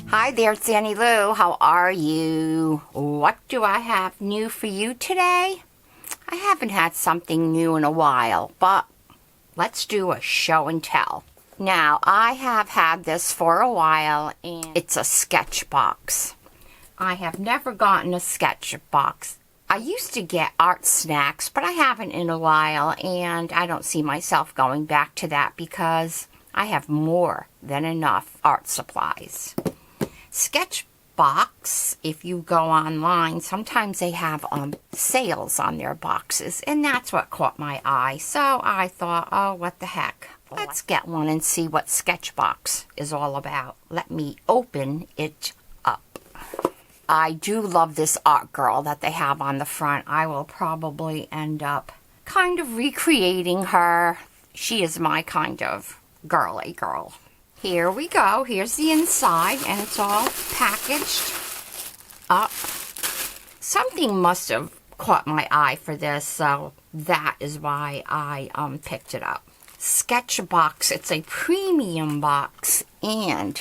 Hi there, it's Annie Lou. How are you? What do I have new for you today? I haven't had something new in a while, but let's do a show and tell. Now, I have had this for a while, and it's a sketch box. I have never gotten a sketch box. I used to get art snacks, but I haven't in a while, and I don't see myself going back to that because I have more than enough art supplies. Sketch box, if you go online, sometimes they have sales on their boxes, and that's what caught my eye. So I thought, oh, what the heck? Let's get one and see what Sketchbox is all about. Let me open it up. I do love this art girl that they have on the front. I will probably end up kind of recreating her. She is my kind of girly girl. Here we go. Here's the inside, and it's all packaged up. Something must have caught my eye for this, so that is why I picked it up. Sketchbox. It's a premium box, and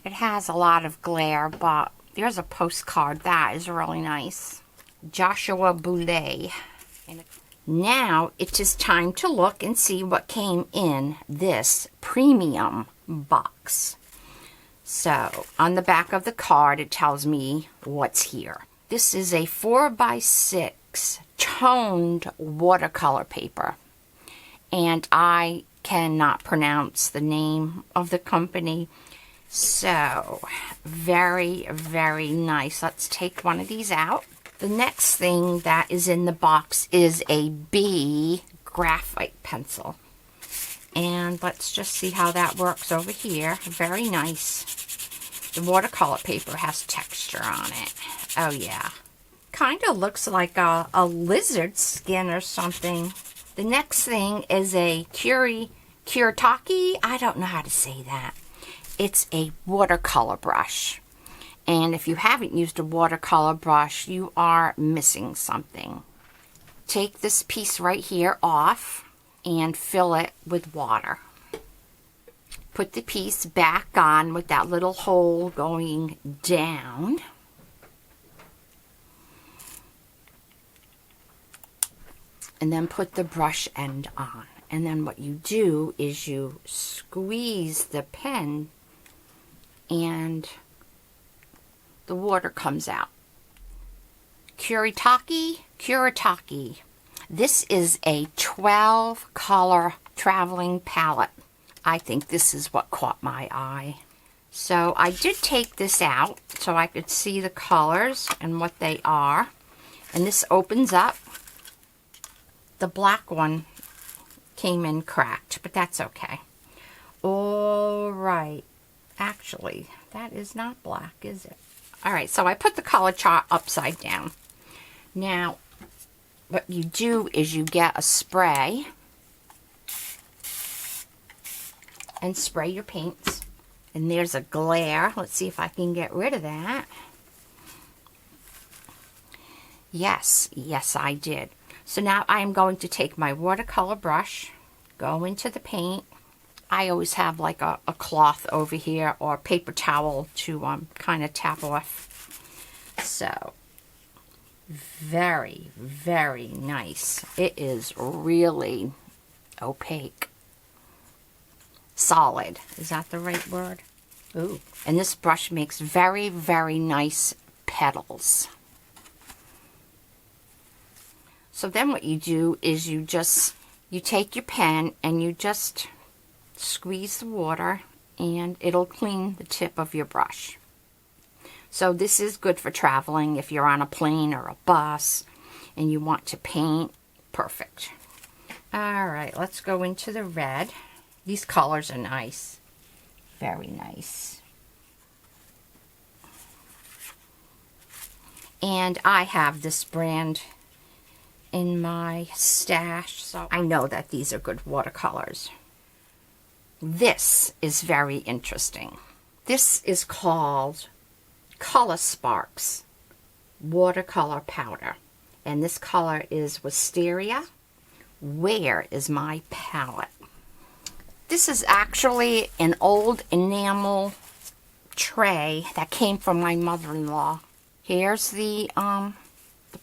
it has a lot of glare, but there's a postcard. That is really nice. Joshua Boulay. Now it is time to look and see what came in this premium box. So on the back of the card it tells me what's here. This is a 4x6 toned watercolor paper, and I cannot pronounce the name of the company, so very, very nice. Let's take one of these out. The next thing that is in the box is a B graphite pencil. And let's just see how that works over here. Very nice. The watercolor paper has texture on it. Oh yeah. Kind of looks like a lizard skin or something. The next thing is a Kuretake. I don't know how to say that. It's a watercolor brush. And if you haven't used a watercolor brush, you are missing something. Take this piece right here off and fill it with water. Put the piece back on with that little hole going down. And then put the brush end on. And then what you do is you squeeze the pen and the water comes out. Kuretake. This is a 12 color traveling palette. I think this is what caught my eye. So I did take this out so I could see the colors and what they are. And this opens up. The black one came in cracked, but that's okay. All right. Actually, that is not black, is it? All right, so I put the color chart upside down. Now, what you do is you get a spray and spray your paints. And there's a glare. Let's see if I can get rid of that. Yes, I did. So now I'm going to take my watercolor brush, go into the paint. I always have like a cloth over here or a paper towel to kind of tap off. So, very, very nice. It is really opaque. Solid. Is that the right word? Ooh. And this brush makes very, very nice petals. So then what you do is you take your pen and you just squeeze the water and it'll clean the tip of your brush. So this is good for traveling if you're on a plane or a bus and you want to paint. Perfect. All right, let's go into the red. These colors are nice. Very nice. And I have this brand in my stash, so I know that these are good watercolors. This is very interesting. This is called Color Sparks watercolor powder, and this color is Wisteria. Where is my palette? This is actually an old enamel tray that came from my mother-in-law. Here's the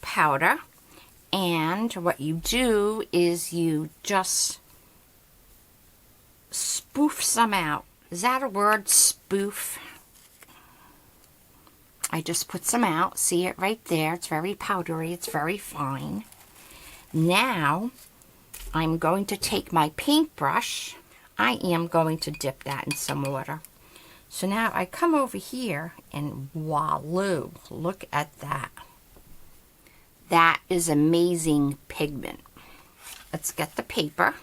powder, and what you do is you just spoof some out. Is that a word, spoof? I just put some out. See it right there? It's very powdery. It's very fine. Now, I'm going to take my paintbrush. I am going to dip that in some water. So now I come over here and voila, look at that. That is amazing pigment. Let's get the paper.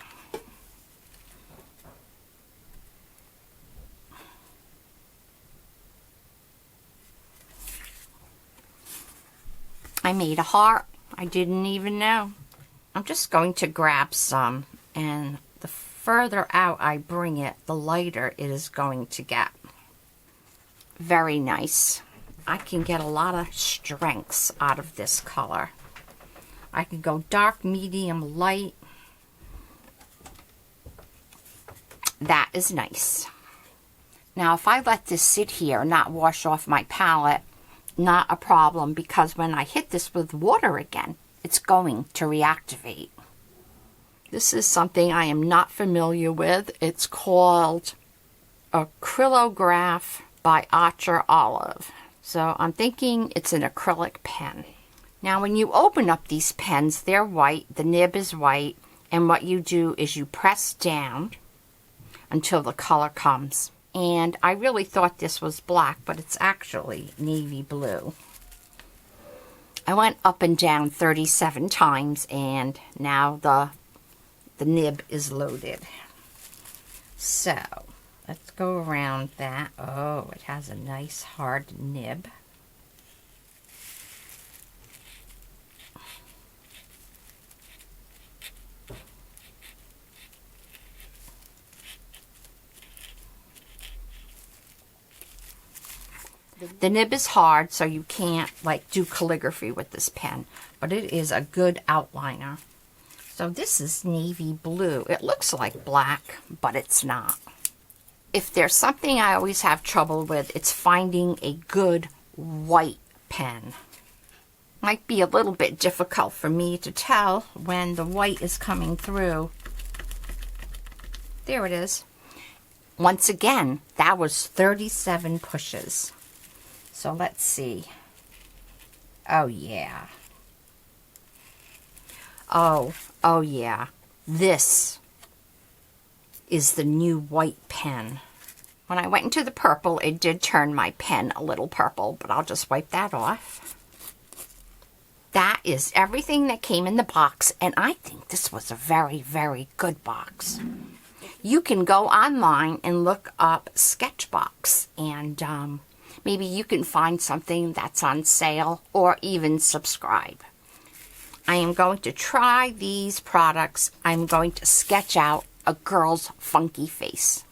I made a heart. I didn't even know. I'm just going to grab some, and the further out I bring it, the lighter it is going to get. Very nice. I can get a lot of strengths out of this color. I can go dark, medium, light. That is nice. Now, if I let this sit here and not wash off my palette, not a problem, because when I hit this with water again, it's going to reactivate. This is something I am not familiar with. It's called Acrylograph by Archer Olive. So I'm thinking it's an acrylic pen. Now when you open up these pens, they're white, the nib is white, and what you do is you press down until the color comes. And I really thought this was black, but it's actually navy blue. I went up and down 37 times, and now the nib is loaded. So, let's go around that. Oh, it has a nice hard nib. The nib is hard, so you can't like do calligraphy with this pen, but it is a good outliner. So this is navy blue. It looks like black, but it's not. If there's something I always have trouble with, it's finding a good white pen. Might be a little bit difficult for me to tell when the white is coming through. There it is. Once again, that was 37 pushes. So let's see. Oh yeah. Oh yeah. This is the new white pen. When I went into the purple, it did turn my pen a little purple, but I'll just wipe that off. That is everything that came in the box, and I think this was a very, very good box. You can go online and look up Sketchbox, and maybe you can find something that's on sale, or even subscribe. I am going to try these products. I'm going to sketch out a girl's funky face.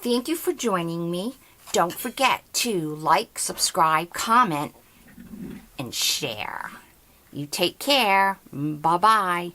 thank you for joining me. Don't forget to like, subscribe, comment, and share. You take care. Bye-bye.